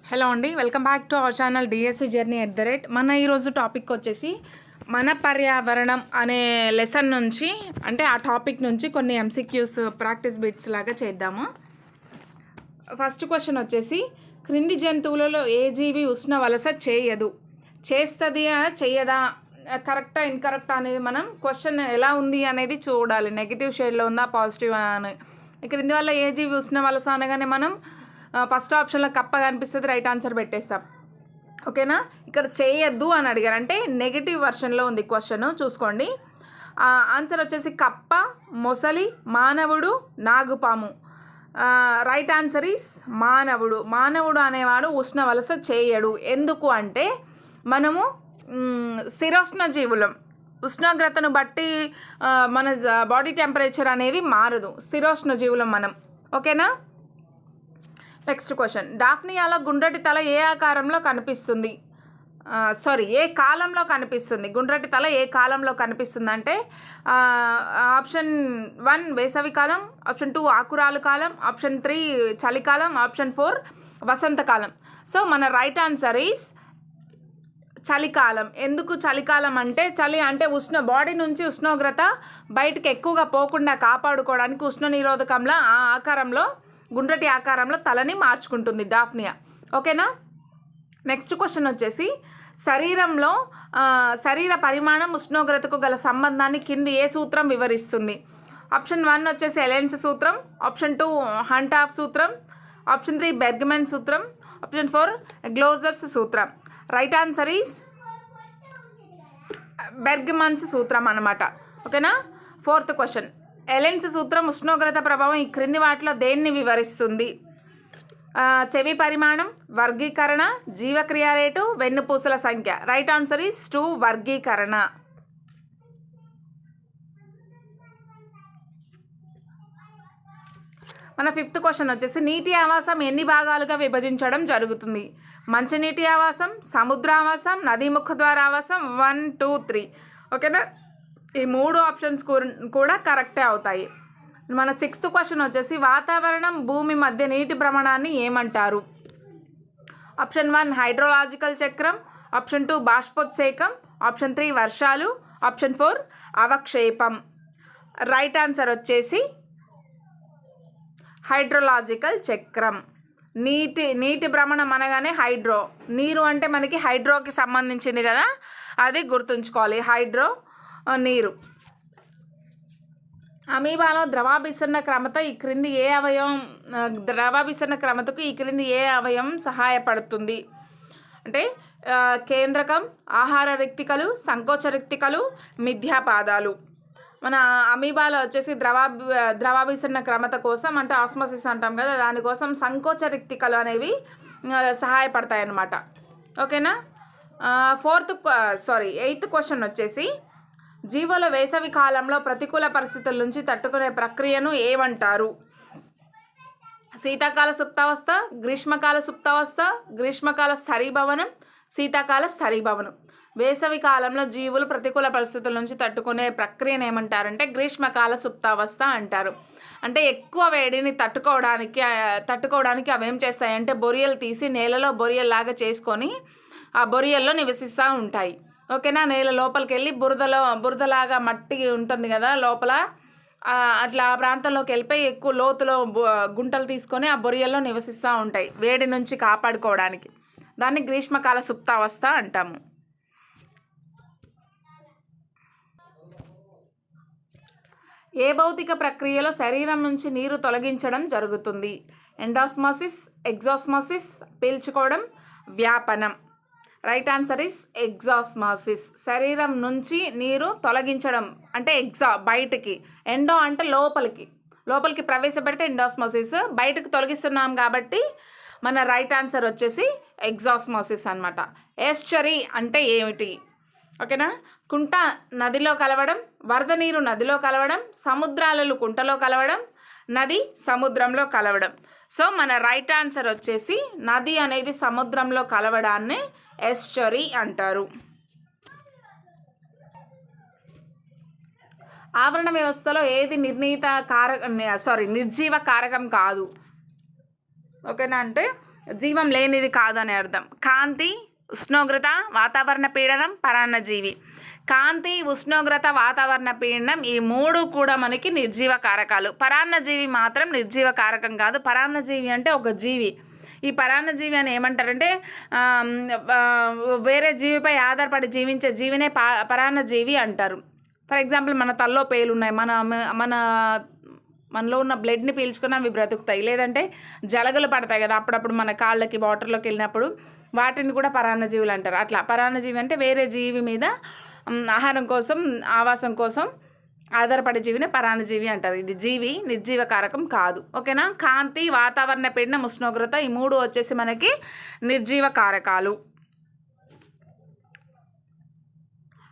Hello అండి, welcome back to our channel DSC journey మన ఈరోజు టాపిక్ వచ్చేసి మన పర్యావరణం అనే లెసన్ నుంచి అంటే ఆ టాపిక్ నుంచి కొన్ని ఎంసీక్యూస్ ప్రాక్టీస్ బిట్స్ లాగా చేద్దాము. ఫస్ట్ క్వశ్చన్ వచ్చేసి క్రింది జంతువులలో ఏ జీవి ఉష్ణ వలస చేయదు, చేస్తుంది చెయ్యదా, కరెక్టా ఇన్కరెక్టా అనేది మనం క్వశ్చన్ ఎలా ఉంది అనేది చూడాలి. నెగిటివ్ షేడ్లో ఉందా పాజిటివ్ అని. క్రింది వల్ల ఏ జీవి ఉష్ణ వలస అనగానే మనం ఫస్ట్ ఆప్షన్లో కప్ప కనిపిస్తుంది, రైట్ ఆన్సర్ పెట్టేస్తాం. ఓకేనా. ఇక్కడ చేయొద్దు అని అడిగారు అంటే నెగిటివ్ వర్షన్లో ఉంది క్వశ్చన్, చూసుకోండి. ఆన్సర్ వచ్చేసి కప్ప, మొసలి, మానవుడు, నాగుపాము. రైట్ ఆన్సర్ ఈస్ మానవుడు. మానవుడు అనేవాడు ఉష్ణ వలస చేయడు. ఎందుకు అంటే మనము స్థిరోష్ణ జీవులం. ఉష్ణోగ్రతను బట్టి మన బాడీ టెంపరేచర్ అనేది మారదు. స్థిరోష్ణ జీవులం మనం. ఓకేనా. నెక్స్ట్ క్వశ్చన్, డాఫ్నియాలో గుండ్రటి తల ఏ ఆకారంలో కనిపిస్తుంది, ఏ కాలంలో కనిపిస్తుంది? గుండ్రటి తల ఏ కాలంలో కనిపిస్తుంది అంటే ఆప్షన్ 1 వేసవి కాలం, ఆప్షన్ 2 ఆకురాలు కాలం, ఆప్షన్ 3 చలికాలం, ఆప్షన్ 4 వసంతకాలం. సో మన రైట్ ఆన్సర్ ఈస్ చలికాలం. ఎందుకు చలికాలం అంటే చలి అంటే బాడీ నుంచి ఉష్ణోగ్రత బయటకు ఎక్కువగా పోకుండా కాపాడుకోవడానికి ఉష్ణ నిరోధకంలో ఆ ఆకారంలో గుండ్రటి ఆకారంలో తలని మార్చుకుంటుంది డాఫ్నియా. ఓకేనా. నెక్స్ట్ క్వశ్చన్ వచ్చేసి శరీర పరిమాణం ఉష్ణోగ్రతకు గల సంబంధాన్ని కింది ఏ సూత్రం వివరిస్తుంది? ఆప్షన్ 1 వచ్చేసి ఎలెన్స్ సూత్రం, ఆప్షన్ 2 హంటాఫ్ సూత్రం, ఆప్షన్ 3 బెర్గ్మన్ సూత్రం, ఆప్షన్ 4 గ్లోజర్స్ సూత్రం. రైట్ ఆన్సర్ ఈస్ బెర్గ్మన్స్ సూత్రం అన్నమాట. ఓకేనా. ఫోర్త్ క్వశ్చన్, ఎలెన్స్ సూత్రం ఉష్ణోగ్రత ప్రభావం ఈ క్రింది వాటిలో దేన్ని వివరిస్తుంది? చెవి పరిమాణం, వర్గీకరణ, జీవక్రియ రేటు, వెన్నుపూసల సంఖ్య. రైట్ ఆన్సర్ ఈస్ 2 వర్గీకరణ. మన ఫిఫ్త్ క్వశ్చన్ వచ్చేసి నీటి ఆవాసం ఎన్ని భాగాలుగా విభజించడం జరుగుతుంది? మంచినీటి ఆవాసం, సముద్ర ఆవాసం, నదీ ముఖద్వార ఆవాసం, 1, 2, 3. ఓకేనా. ఈ 3 ఆప్షన్స్ కూడా కరెక్టే అవుతాయి. మన సిక్స్త్ క్వశ్చన్ వచ్చేసి వాతావరణం భూమి మధ్య నీటి భ్రమణాన్ని ఏమంటారు? ఆప్షన్ 1 హైడ్రోలాజికల్ చక్రం, ఆప్షన్ 2 బాష్పోత్సేకం, ఆప్షన్ 3 వర్షాలు, ఆప్షన్ 4 అవక్షేపం. రైట్ ఆన్సర్ వచ్చేసి హైడ్రోలాజికల్ చక్రం. నీటి భ్రమణం అనగానే నీరు అంటే మనకి హైడ్రోకి సంబంధించింది కదా, అది గుర్తుంచుకోవాలి. నీరు. అమీబాలో ద్రవాభిసరణ క్రమతో ఈ క్రింది ఏ అవయవం సహాయపడుతుంది అంటే కేంద్రకం, ఆహార రిక్తికలు, సంకోచ రిక్తికలు, మిథ్యాపాదాలు. మన అమీబాలో వచ్చేసి ద్రవాభిసరణ క్రమత కోసం అంటే ఆస్మోసిస్ అంటాం కదా, దానికోసం సంకోచ రిక్తికలు అనేవి సహాయపడతాయి అన్నమాట. ఓకేనా. ఎయిత్ క్వశ్చన్ వచ్చేసి జీవుల వేసవి కాలంలో ప్రతికూల పరిస్థితుల నుంచి తట్టుకునే ప్రక్రియను ఏమంటారు? శీతాకాల సుప్తావస్థ, గ్రీష్మకాల సుప్తావస్థ, గ్రీష్మకాల స్థరీభవనం, శీతాకాల స్థరీభవనం. వేసవి కాలంలో జీవులు ప్రతికూల పరిస్థితుల నుంచి తట్టుకునే ప్రక్రియను ఏమంటారంటే గ్రీష్మకాల సుప్తావస్థ అంటారు. అంటే ఎక్కువ వేడిని తట్టుకోవడానికి అవి ఏం చేస్తాయంటే బొరియలు తీసి నేలలో బొరియల్లాగా చేసుకొని ఆ బొరియల్లో నివసిస్తూ ఉంటాయి. ఓకేనా. నేల లోపలికి వెళ్ళి బురదలాగా మట్టి ఉంటుంది కదా లోపల, అట్లా ఆ ప్రాంతంలోకి వెళ్ళిపోయి ఎక్కువ లోతులో గుంటలు తీసుకొని ఆ బొరియల్లో నివసిస్తూ ఉంటాయి వేడి నుంచి కాపాడుకోవడానికి. దాన్ని గ్రీష్మకాల సుప్తావస్థ అంటాము. ఏ భౌతిక ప్రక్రియలో శరీరం నుంచి నీరు తొలగించడం జరుగుతుంది? ఎండాస్మోసిస్, ఎగ్జాస్మోసిస్, పీల్చుకోవడం, వ్యాపనం. Right answer is exosmosis. శరీరం నుంచి నీరు తొలగించడం అంటే బయటికి, ఎండో అంటే లోపలికి ప్రవేశపెడితే ఎండాస్మోసిస్, బయటకు తొలగిస్తున్నాం కాబట్టి మన రైట్ ఆన్సర్ వచ్చేసి ఎగ్జాస్మోసిస్ అనమాట. ఎస్చరీ అంటే ఏమిటి? ఓకేనా. కుంట నదిలో కలవడం, వరద నీరు నదిలో కలవడం, సముద్రాలలో కుంటలో కలవడం, నది సముద్రంలో కలవడం. సో మన రైట్ ఆన్సర్ వచ్చేసి నది అనేది సముద్రంలో కలవడాన్ని ఎస్చరీ అంటారు. ఆవరణ వ్యవస్థలో ఏది నిర్జీవ కారకం కాదు? ఓకేనా, అంటే జీవం లేనిది కాదని అర్థం. కాంతి, ఉష్ణోగ్రత, వాతావరణ పీడనం, పరాన్నజీవి. కాంతి, ఉష్ణోగ్రత, వాతావరణ పీడనం ఈ మూడు కూడా మనకి నిర్జీవ కారకాలు. పరాన్నజీవి మాత్రం నిర్జీవ కారకం కాదు. పరాన్నజీవి అంటే ఒక జీవి. ఈ పరాన్నజీవి అని ఏమంటారంటే వేరే జీవిపై ఆధారపడి జీవించే జీవినే పరాన్నజీవి అంటారు. ఫర్ ఎగ్జాంపుల్ మన తల్లో పేలు ఉన్నాయి, మనలో ఉన్న బ్లడ్ని పీల్చుకుని అవి బ్రతుకుతాయి. లేదంటే జలగలు పడతాయి కదా అప్పుడప్పుడు మన కాళ్ళకి వాటర్లోకి వెళ్ళినప్పుడు, వాటిని కూడా పరాన్నజీవులు అంటారు. అట్లా పరాన్నజీవి అంటే వేరే జీవి మీద ఆహారం కోసం, ఆవాసం కోసం ఆధారపడే జీవిని పరాన్నజీవి అంటారు. ఇది జీవి, నిర్జీవ కారకం కాదు. ఓకేనా. కాంతి, వాతావరణ పీడనం, ఉష్ణోగ్రత ఈ మూడు వచ్చేసి మనకి నిర్జీవ కారకాలు.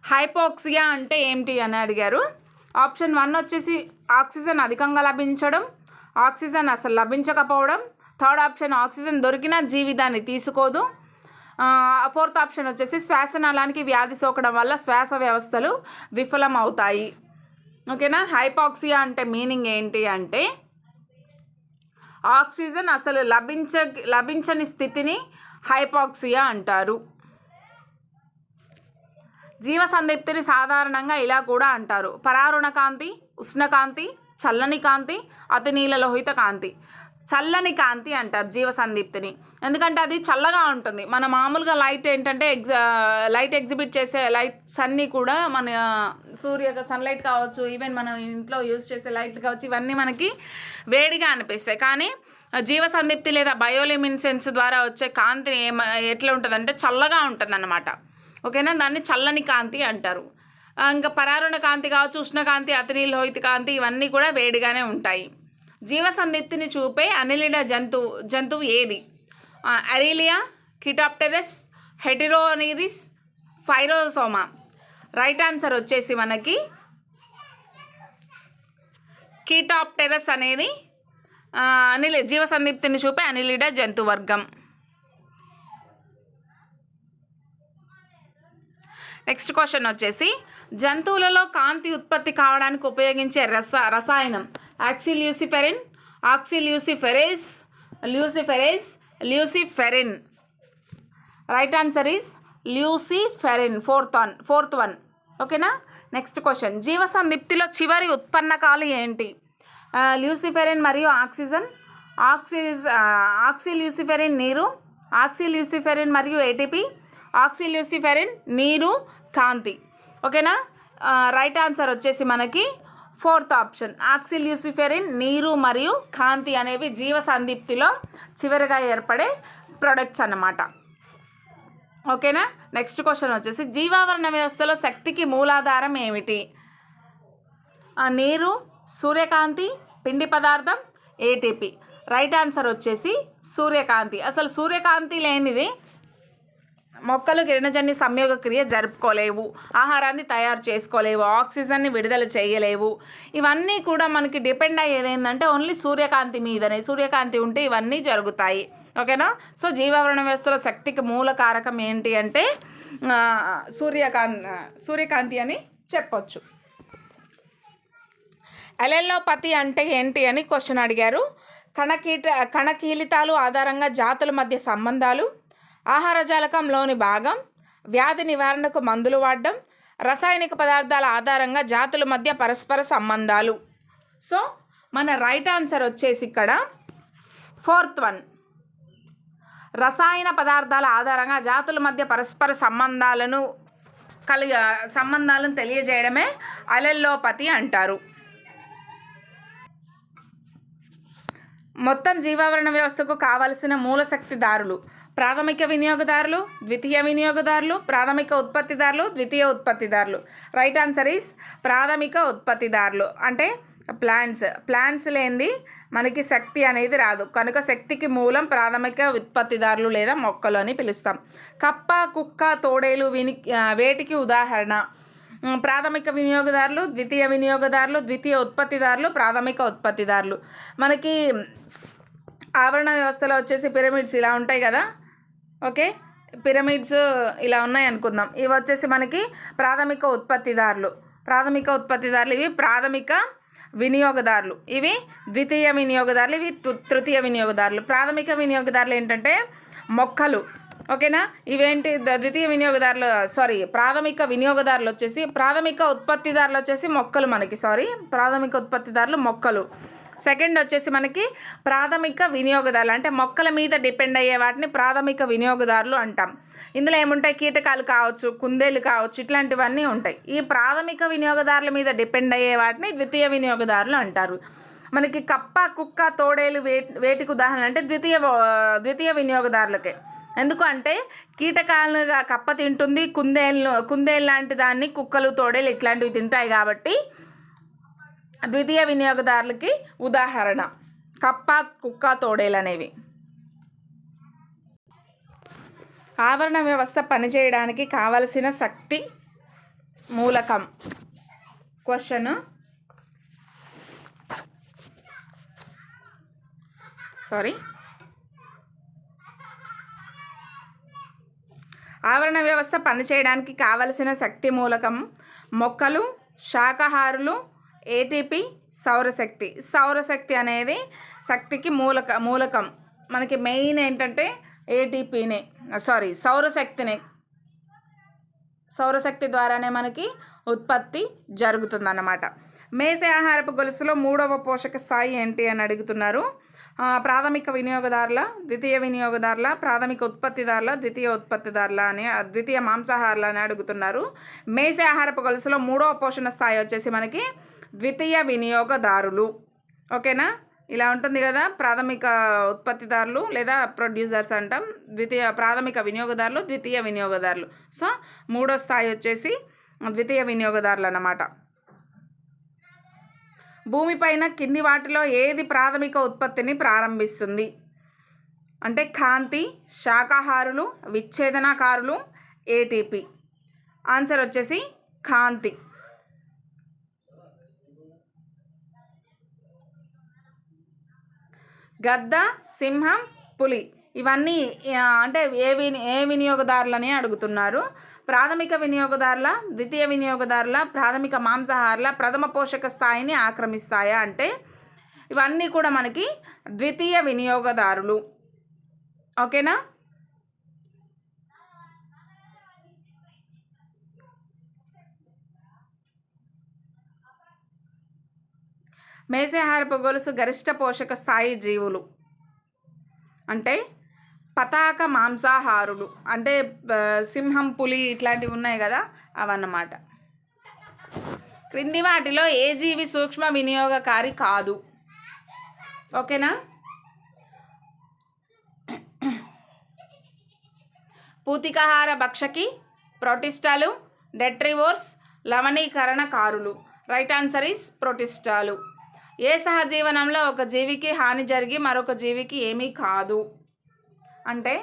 హైపోక్సియా అంటే ఏమిటి అని అడిగారు. ఆప్షన్ 1 వచ్చేసి ఆక్సిజన్ అధికంగా లభించడం, ఆక్సిజన్ అసలు లభించకపోవడం. థర్డ్ ఆప్షన్ ఆక్సిజన్ దొరికినా జీవి దాన్ని తీసుకోదు. ఫోర్త్ ఆప్షన్ వచ్చేసి శ్వాసనాళానికి వ్యాధి సోకడం వల్ల శ్వాస వ్యవస్థలు విఫలం అవుతాయి. ఓకేనా. హైపాక్సియా అంటే మీనింగ్ ఏంటి అంటే ఆక్సిజన్ అసలు లభించని స్థితిని హైపాక్సియా అంటారు. జీవసందిప్తిని సాధారణంగా ఇలా కూడా అంటారు: పరారుణ కాంతి, ఉష్ణకాంతి, చల్లని కాంతి, అతినీల లోహిత కాంతి. చల్లని కాంతి అంటారు జీవసందీప్తిని, ఎందుకంటే అది చల్లగా ఉంటుంది. మన మామూలుగా లైట్ ఏంటంటే లైట్ ఎగ్జిబిట్ చేసే లైట్స్ అన్నీ కూడా మన సన్లైట్ కావచ్చు, ఈవెన్ మనం ఇంట్లో యూజ్ చేసే లైట్ కావచ్చు, ఇవన్నీ మనకి వేడిగా అనిపిస్తాయి. కానీ జీవసందీప్తి లేదా బయోలిమినెసెన్స్ ద్వారా వచ్చే కాంతి ఎట్లా ఉంటుందంటే చల్లగా ఉంటుంది అన్నమాట. ఓకేనా. దాన్ని చల్లని కాంతి అంటారు. ఇంకా పరారుణ కాంతి కావచ్చు, ఉష్ణకాంతి, అతినీల లోహిత కాంతి ఇవన్నీ కూడా వేడిగానే ఉంటాయి. జీవసందీప్తిని చూపే అనిలిడ జంతువు ఏది? అరీలియా, కిటాప్టెరస్, హెటిరోనిరిస్, ఫైరోసోమా. రైట్ ఆన్సర్ వచ్చేసి మనకి కిటాప్టెరస్ అనేది జీవసందీప్తిని చూపే అనిలిడ జంతువర్గం. నెక్స్ట్ క్వశ్చన్ వచ్చేసి జంతువులలో కాంతి ఉత్పత్తి కావడానికి ఉపయోగించే రసాయనం oxyluciferin, oxyluciferase, luciferin. Right answer is luciferin, fourth one. ఓకేనా. నెక్స్ట్ క్వశ్చన్ జీవసందీప్తిలో చివరి ఉత్పన్నకాలు ఏంటి? ల్యూసిఫెరిన్ మరియు ఆక్సిజన్, ఆక్సిల్యూసిఫెరిన్ నీరు, ఆక్సిల్యూసిఫెరిన్ మరియు ఏటీపీ, ఆక్సిల్యూసిఫెరిన్ నీరు, కాంతి. ఓకేనా. రైట్ ఆన్సర్ వచ్చేసి మనకి ఫోర్త్ ఆప్షన్ ఆక్సిల్యూసిఫెరిన్ నీరు మరియు కాంతి అనేవి జీవసందీప్తిలో చివరిగా ఏర్పడే ప్రొడక్ట్స్ అన్నమాట. ఓకేనా. నెక్స్ట్ క్వశ్చన్ వచ్చేసి జీవావరణ వ్యవస్థలో శక్తికి మూలాధారం ఏమిటి? నీరు, సూర్యకాంతి, పిండి పదార్థం, ఏటీపీ. రైట్ ఆన్సర్ వచ్చేసి సూర్యకాంతి. అసలు సూర్యకాంతి లేనిది మొక్కలు కిరణజన్య సంయోగ క్రియ జరుపుకోలేవు, ఆహారాన్ని తయారు చేసుకోలేవు, ఆక్సిజన్ని విడుదల చేయలేవు. ఇవన్నీ కూడా మనకి డిపెండ్ అయ్యేది ఏంటంటే ఓన్లీ సూర్యకాంతి మీదనే. సూర్యకాంతి ఉంటే ఇవన్నీ జరుగుతాయి. ఓకేనా. సో జీవావరణ వ్యవస్థలో శక్తికి మూల కారకం ఏంటి అంటే సూర్యకాంతి అని చెప్పొచ్చు. ఎలెల్లోపతి అంటే ఏంటి అని క్వశ్చన్ అడిగారు. కణకీలితాలు ఆధారంగా జాతుల మధ్య సంబంధాలు, ఆహార జాలకంలోని భాగం, వ్యాధి నివారణకు మందులు వాడడం, రసాయనిక పదార్థాల ఆధారంగా జాతుల మధ్య పరస్పర సంబంధాలు. సో మన రైట్ ఆన్సర్ వచ్చేసి ఇక్కడ ఫోర్త్ వన్. రసాయన పదార్థాల ఆధారంగా జాతుల మధ్య పరస్పర సంబంధాలను తెలియజేయడమే అలెల్లోపతి అంటారు. మొత్తం జీవావరణ వ్యవస్థకు కావలసిన మూలశక్తిదారులు: ప్రాథమిక వినియోగదారులు, ద్వితీయ వినియోగదారులు, ప్రాథమిక ఉత్పత్తిదారులు, ద్వితీయ ఉత్పత్తిదారులు. రైట్ ఆన్సర్ ఈస్ ప్రాథమిక ఉత్పత్తిదారులు అంటే ప్లాంట్స్ లేనిది మనకి శక్తి అనేది రాదు, కనుక శక్తికి మూలం ప్రాథమిక ఉత్పత్తిదారులు లేదా మొక్కలు అని పిలుస్తాం. కప్ప, కుక్క, తోడేలు వేటికి ఉదాహరణ? ప్రాథమిక వినియోగదారులు, ద్వితీయ వినియోగదారులు, ద్వితీయ ఉత్పత్తిదారులు, ప్రాథమిక ఉత్పత్తిదారులు. మనకి ఆవరణ వ్యవస్థలో వచ్చేసి పిరమిడ్స్ ఇలా ఉంటాయి కదా. ఓకే, పిరమిడ్స్ ఇలా ఉన్నాయి అనుకుందాం. ఇవి వచ్చేసి మనకి ప్రాథమిక ఉత్పత్తిదారులు. ఇవి ప్రాథమిక వినియోగదారులు, ఇవి ద్వితీయ వినియోగదారులు, ఇవి తృతీయ వినియోగదారులు. ప్రాథమిక వినియోగదారులు ఏంటంటే మొక్కలు, ఓకేనా. ఇవేంటి ద్వితీయ వినియోగదారులు ప్రాథమిక వినియోగదారులు వచ్చేసి, ప్రాథమిక ఉత్పత్తిదారులు వచ్చేసి మొక్కలు మనకి, ప్రాథమిక ఉత్పత్తిదారులు మొక్కలు. సెకండ్ వచ్చేసి మనకి ప్రాథమిక వినియోగదారులు, అంటే మొక్కల మీద డిపెండ్ అయ్యే వాటిని ప్రాథమిక వినియోగదారులు అంటాం. ఇందులో ఏముంటాయి, కీటకాలు కావచ్చు, కుందేలు కావచ్చు, ఇట్లాంటివన్నీ ఉంటాయి. ఈ ప్రాథమిక వినియోగదారుల మీద డిపెండ్ అయ్యే వాటిని ద్వితీయ వినియోగదారులు అంటారు. మనకి కప్ప, కుక్క, తోడేలు వేటికి ఉదాహరణ అంటే ద్వితీయ వినియోగదారులకే. ఎందుకు అంటే కీటకాలుగా కప్ప తింటుంది, కుందేలు లాంటి దాన్ని కుక్కలు, తోడేలు ఇట్లాంటివి తింటాయి కాబట్టి ద్వితీయ వినియోగదారులకి ఉదాహరణ కప్ప, కుక్క, తోడేలు అనేవి. ఆవరణ వ్యవస్థ పనిచేయడానికి కావలసిన శక్తి మూలకం. క్వశ్చన్, ఆవరణ వ్యవస్థ పనిచేయడానికి కావలసిన శక్తి మూలకం మొక్కలు, శాకాహారులు, ఏటీపీ, సౌరశక్తి. సౌరశక్తి అనేది శక్తికి మూలకం. మనకి మెయిన్ ఏంటంటే ఏటీపీనే, సౌరశక్తి ద్వారానే మనకి ఉత్పత్తి జరుగుతుందన్నమాట. మేసే ఆహారపు గొలుసులో 3వ పోషక స్థాయి ఏంటి అని అడుగుతున్నారు. ప్రాథమిక వినియోగదారుల, ద్వితీయ వినియోగదారుల, ప్రాథమిక ఉత్పత్తిదారుల, ద్వితీయ ఉత్పత్తిదారుల అని, ద్వితీయ మాంసాహారుల అని అడుగుతున్నారు. మేసే ఆహారపు గొలుసులో 3వ పోషణ స్థాయి వచ్చేసి మనకి ద్వితీయ వినియోగదారులు, ఓకేనా. ఇలా ఉంటుంది కదా, ప్రాథమిక ఉత్పత్తిదారులు లేదా ప్రొడ్యూసర్స్ అంటాం, ప్రాథమిక వినియోగదారులు, ద్వితీయ వినియోగదారులు. సో 3వ స్థాయి వచ్చేసి ద్వితీయ వినియోగదారులు అన్నమాట. భూమిపైన కింది వాటిలో ఏది ప్రాథమిక ఉత్పత్తిని ప్రారంభిస్తుంది అంటే కాంతి, శాకాహారులు, విచ్ఛేదనకారులు, ఏటీపీ. ఆన్సర్ వచ్చేసి కాంతి. గద్ద, సింహం, పులి ఇవన్నీ అంటే ఏ వినియోగదారులని అడుగుతున్నారు. ప్రాథమిక వినియోగదారుల, ద్వితీయ వినియోగదారుల, ప్రాథమిక మాంసాహారుల ప్రథమ పోషక స్థాయిని ఆక్రమిస్తాయా అంటే ఇవన్నీ కూడా మనకి ద్వితీయ వినియోగదారులు, ఓకేనా. మేసాహారపు గొలుసు గరిష్ట పోషక స్థాయి జీవులు అంటే పతాక మాంసాహారులు, అంటే సింహం, పులి ఇట్లాంటివి ఉన్నాయి కదా అవన్నమాట. క్రింది వాటిలో ఏ జీవి సూక్ష్మ వినియోగకారి కాదు, ఓకేనా. పూతికాహార భక్షకి, ప్రోటిస్టాలు, డెట్రివోర్స్, లవణీకరణకారులు. రైట్ ఆన్సర్ ఈస్ ప్రోటిస్టాలు. ఏ సహజీవనంలో ఒక జీవికి హాని జరిగి మరొక జీవికి ఏమీ కాదు అంటే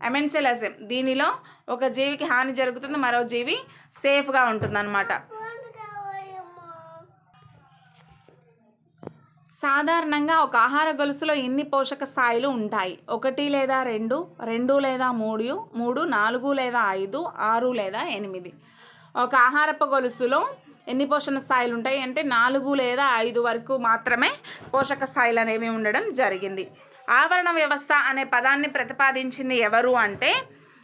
ఎమెన్సెలిజం. దీనిలో ఒక జీవికి హాని జరుగుతుంది, మరో జీవి సేఫ్గా ఉంటుందన్నమాట. సాధారణంగా ఒక ఆహార గొలుసులో ఎన్ని పోషక స్థాయిలు ఉంటాయి? 1 లేదా 2, 2 లేదా 3, 4 లేదా 5, 6 లేదా 8. ఒక ఆహారపు గొలుసులో ఎన్ని పోషణ స్థాయిలు ఉంటాయి అంటే 4 లేదా 5 వరకు మాత్రమే పోషక స్థాయిలు అనేవి ఉండడం జరిగింది. ఆవరణ వ్యవస్థ అనే పదాన్ని ప్రతిపాదించింది ఎవరు అంటే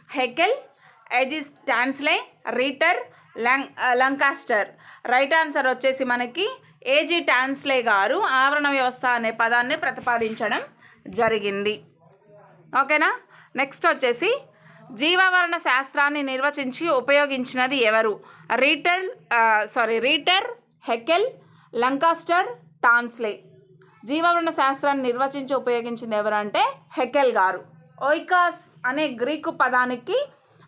హెకెల్, ఎజిస్ టాన్స్లే, రీటర్, లంకాస్టర్. రైట్ ఆన్సర్ వచ్చేసి మనకి ఏజీ టాన్స్లే గారు ఆవరణ వ్యవస్థ అనే పదాన్ని ప్రతిపాదించడం జరిగింది, ఓకేనా. నెక్స్ట్ వచ్చేసి జీవావరణ శాస్త్రాన్ని నిర్వచించి ఉపయోగించినది ఎవరు? రీటర్, హెకెల్, లంకాస్టర్, టాన్స్లే. జీవావరణ శాస్త్రాన్ని నిర్వచించి ఉపయోగించింది ఎవరు అంటే హెకెల్ గారు. ఓయికాస్ అనే గ్రీకు పదానికి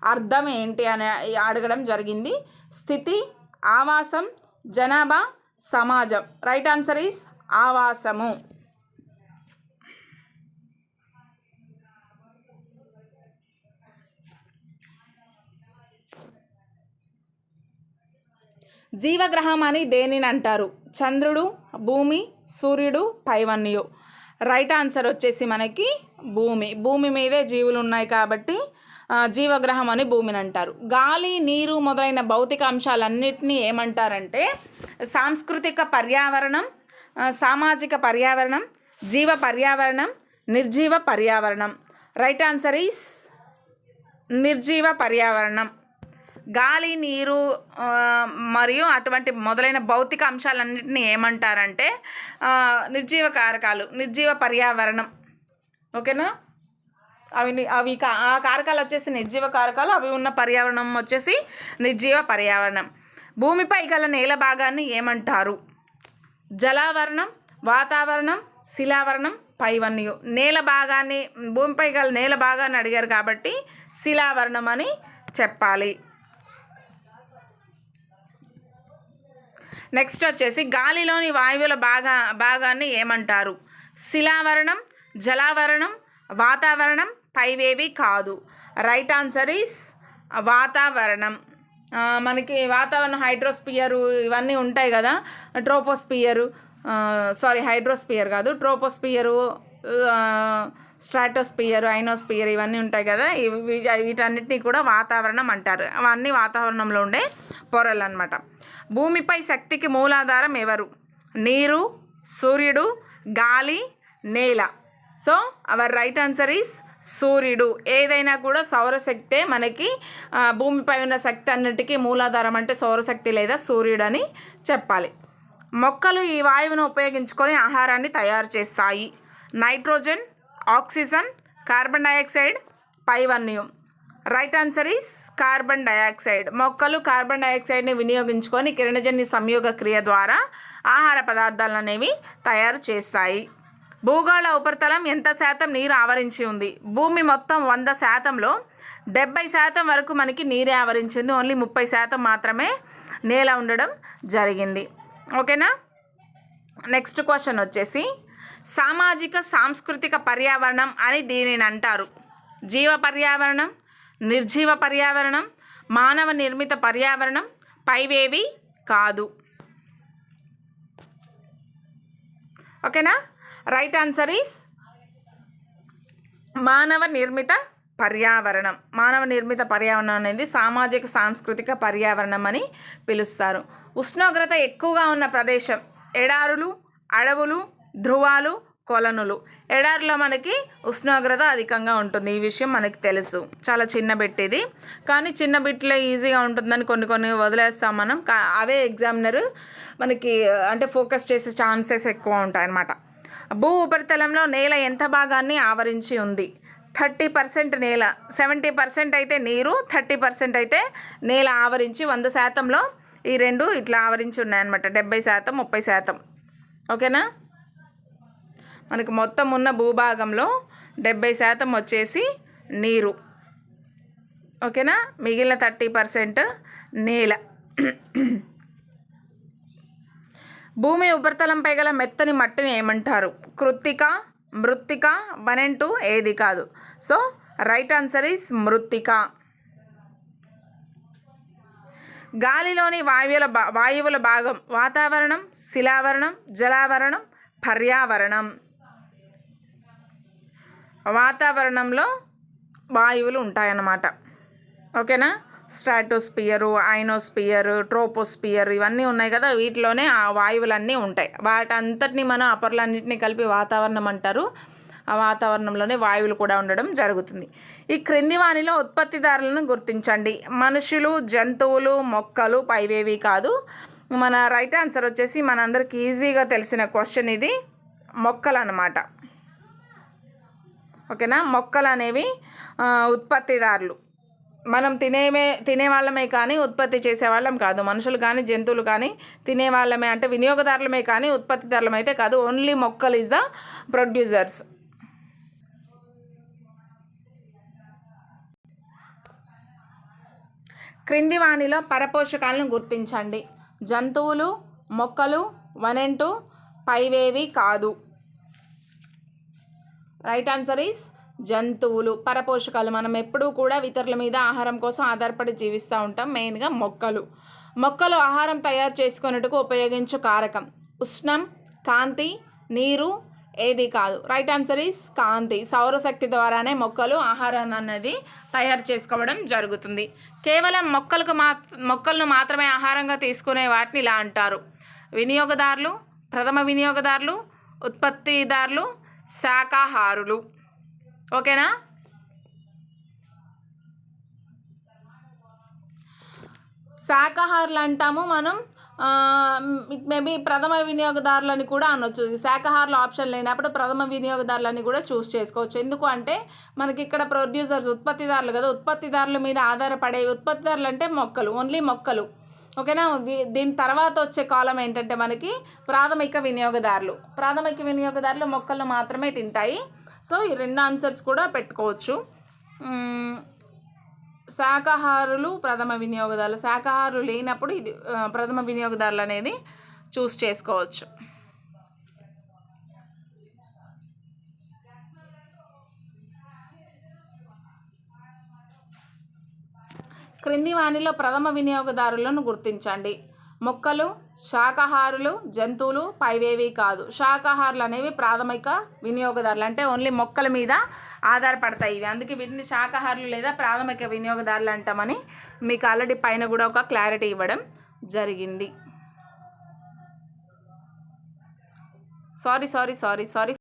అర్థం ఏంటి అని అడగడం జరిగింది. స్థితి, ఆవాసం, జనాభా, సమాజం. రైట్ ఆన్సర్ ఈస్ ఆవాసము. జీవగ్రహం అని దేనిని అంటారు? చంద్రుడు, భూమి, సూర్యుడు, పైవన్యు. రైట్ ఆన్సర్ వచ్చేసి మనకి భూమి మీదే జీవులు ఉన్నాయి కాబట్టి జీవగ్రహం అని భూమిని అంటారు. గాలి, నీరు మొదలైన భౌతిక అంశాలన్నింటినీ ఏమంటారంటే సాంస్కృతిక పర్యావరణం, సామాజిక పర్యావరణం, జీవ పర్యావరణం, నిర్జీవ పర్యావరణం. రైట్ ఆన్సర్ ఈస్ నిర్జీవ పర్యావరణం. గాలి, నీరు మరియు అటువంటి మొదలైన భౌతిక అంశాలన్నింటినీ ఏమంటారంటే నిర్జీవ కారకాలు, నిర్జీవ పర్యావరణం. ఓకేనా? అవి ఆ కారకాలు వచ్చేసి నిర్జీవ కారకాలు, అవి ఉన్న పర్యావరణం వచ్చేసి నిర్జీవ పర్యావరణం. భూమిపై గల నేల భాగాన్ని ఏమంటారు? జలావరణం, వాతావరణం, శిలావరణం, పైవన్యు. నేల భాగాన్ని, భూమిపై గల నేల భాగాన్ని అడిగారు కాబట్టి శిలావరణం అని చెప్పాలి. నెక్స్ట్ వచ్చేసి గాలిలోని వాయువుల భాగాన్ని ఏమంటారు? శిలావరణం, జలావరణం, వాతావరణం, పైవేవి కాదు. రైట్ ఆన్సర్ ఈస్ వాతావరణం. మనకి వాతావరణం హైడ్రోస్పియరు ఇవన్నీ ఉంటాయి కదా, ట్రోపోస్పియరు, హైడ్రోస్పియర్ కాదు, ట్రోపోస్పియరు, స్ట్రాటోస్పియర్, ఐనోస్పియర్ ఇవన్నీ ఉంటాయి కదా, వీటన్నిటినీ కూడా వాతావరణం అంటారు. అవన్నీ వాతావరణంలో ఉండే పొరలు అన్నమాట. భూమిపై శక్తికి మూలాధారం ఎవరు? నీరు, సూర్యుడు, గాలి, నేల. So our right answer is సూర్యుడు. ఏదైనా కూడా సౌరశక్తే మనకి భూమిపై ఉన్న శక్తి అన్నిటికీ మూలాధారం అంటే సౌరశక్తి లేదా సూర్యుడు అని చెప్పాలి. మొక్కలు ఈ వాయువును ఉపయోగించుకొని ఆహారాన్ని తయారు చేస్తాయి. నైట్రోజన్, ఆక్సిజన్, కార్బన్ డైఆక్సైడ్, పైవన్యు. Right answer is carbon dioxide. మొక్కలు కార్బన్ డైఆక్సైడ్ని వినియోగించుకొని కిరణజన్య సంయోగ క్రియ ద్వారా ఆహార పదార్థాలు అనేవి తయారు చేస్తాయి. భూగోళ ఉపరితలం ఎంత శాతం నీరు ఆవరించి ఉంది? భూమి మొత్తం 100%లో 70% వరకు మనకి నీరే ఆవరించింది. ఓన్లీ 30% మాత్రమే నేల ఉండడం జరిగింది. ఓకేనా? నెక్స్ట్ క్వశ్చన్ వచ్చేసి సామాజిక సాంస్కృతిక పర్యావరణం అని దీనిని అంటారు. జీవ పర్యావరణం, నిర్జీవ పర్యావరణం, మానవ నిర్మిత పర్యావరణం, పైవేవి కాదు. ఓకేనా? రైట్ ఆన్సర్ ఈస్ మానవ నిర్మిత పర్యావరణం. మానవ నిర్మిత పర్యావరణం అనేది సామాజిక సాంస్కృతిక పర్యావరణం అని పిలుస్తారు. ఉష్ణోగ్రత ఎక్కువగా ఉన్న ప్రదేశం ఎడారులు, అడవులు, ధ్రువాలు, కొలనులు. ఎడారిలో మనకి ఉష్ణోగ్రత అధికంగా ఉంటుంది. ఈ విషయం మనకి తెలుసు. చాలా చిన్న బిట్ ఇది, కానీ చిన్న బిట్లో ఈజీగా ఉంటుందని కొన్ని వదిలేస్తాం మనం. అవే ఎగ్జామినర్ మనకి అంటే ఫోకస్ చేసే ఛాన్సెస్ ఎక్కువ ఉంటాయన్నమాట. భూ ఉపరితలంలో నేల ఎంత భాగాన్ని ఆవరించి ఉంది? 30% నేల, 70% అయితే నీరు, 30% అయితే నేల ఆవరించి 100%లో ఈ రెండు ఇట్లా ఆవరించి ఉన్నాయన్నమాట. 70%, 30%. ఓకేనా? మనకి మొత్తం ఉన్న భూభాగంలో 70% వచ్చేసి నీరు. ఓకేనా? మిగిలిన 30% నేల. భూమి ఉపరితలంపై గల మెత్తని మట్టిని ఏమంటారు? కృత్తిక, మృత్తిక, 1 and 2 ఏది కాదు. సో రైట్ ఆన్సర్ ఈస్ మృత్తిక. గాలిలోని వాయువుల భాగం వాతావరణం, శిలావరణం, జలావరణం, పర్యావరణం. వాతావరణంలో వాయువులు ఉంటాయన్నమాట. ఓకేనా? స్ట్రాటోస్పియరు, ఐనోస్పియర్, ట్రోపోస్పియర్ ఇవన్నీ ఉన్నాయి కదా, వీటిలోనే ఆ వాయువులన్నీ ఉంటాయి. వాటంతటిని మనం అపర్లన్నింటినీ కలిపి వాతావరణం అంటారు. ఆ వాతావరణంలోనే వాయువులు కూడా ఉండడం జరుగుతుంది. ఈ క్రింది వానిలో ఉత్పత్తిదారులను గుర్తించండి. మనుషులు, జంతువులు, మొక్కలు, పైవేవి కాదు. మన రైట్ ఆన్సర్ వచ్చేసి మనందరికి ఈజీగా తెలిసిన క్వశ్చన్ ఇది, మొక్కలు అన్నమాట. ఓకేనా? మొక్కలు అనేవి ఉత్పత్తిదారులు. మనం తినేవాళ్ళమే కానీ ఉత్పత్తి చేసేవాళ్ళం కాదు. మనుషులు కానీ జంతువులు కానీ తినేవాళ్ళమే అంటే వినియోగదారులమే కానీ ఉత్పత్తిదారులం అయితే కాదు. ఓన్లీ మొక్కలు ఈజ్ ద ప్రొడ్యూసర్స్. క్రింది వాణిలో పరపోషకాలను గుర్తించండి. జంతువులు, మొక్కలు, 1 and 2 పైవేవి కాదు. రైట్ ఆన్సర్ ఈస్ జంతువులు. పరపోషకాలు. మనం ఎప్పుడూ కూడా ఇతరుల మీద ఆహారం కోసం ఆధారపడి జీవిస్తూ ఉంటాం. మెయిన్గా మొక్కలు ఆహారం తయారు చేసుకునేందుకు ఉపయోగించు కారకం ఉష్ణం, కాంతి, నీరు ఏది కాదు. రైట్ ఆన్సర్ ఈస్ కాంతి. సౌరశక్తి ద్వారానే మొక్కలు ఆహారాన్ని అనేది తయారు చేసుకోవడం జరుగుతుంది. కేవలం మొక్కలను మాత్రమే ఆహారంగా తీసుకునే వాటిని ఇలా అంటారు: వినియోగదారులు, ప్రథమ వినియోగదారులు, ఉత్పత్తిదారులు, శాకాహారులు. ఓకేనా? శాకాహారులు అంటాము మనం, మేబీ ప్రథమ వినియోగదారులని కూడా అనొచ్చు. శాకాహారుల ఆప్షన్ లేనప్పుడు ప్రథమ వినియోగదారులని కూడా చూస్ చేసుకోవచ్చు. ఎందుకు అంటే మనకి ఇక్కడ ప్రొడ్యూసర్స్ ఉత్పత్తిదారులు కదా, ఉత్పత్తిదారుల మీద ఆధారపడే ఉత్పత్తిదారులు అంటే మొక్కలు, ఓన్లీ మొక్కలు. ఓకేనా? దీని తర్వాత వచ్చే కాలం ఏంటంటే మనకి ప్రాథమిక వినియోగదారులు. ప్రాథమిక వినియోగదారులు మొక్కలను మాత్రమే తింటాయి. సో ఈ 2 ఆన్సర్స్ కూడా పెట్టుకోవచ్చు. శాకాహారులు ప్రథమ వినియోగదారులు, శాకాహారులు లేనప్పుడు ఇది ప్రథమ వినియోగదారులు అనేది చూస్ చేసుకోవచ్చు. క్రింది వానిలో ప్రథమ వినియోగదారులను గుర్తించండి. మొక్కలు, శాకాహారులు, జంతువులు, పైవేవి కాదు. శాకాహారులు అనేవి ప్రాథమిక వినియోగదారులు, అంటే ఓన్లీ మొక్కల మీద ఆధారపడతాయి ఇవి. అందుకే వీటిని శాకాహారులు లేదా ప్రాథమిక వినియోగదారులు అంటామని మీకు ఆల్రెడీ పైన కూడా ఒక క్లారిటీ ఇవ్వడం జరిగింది. సారీ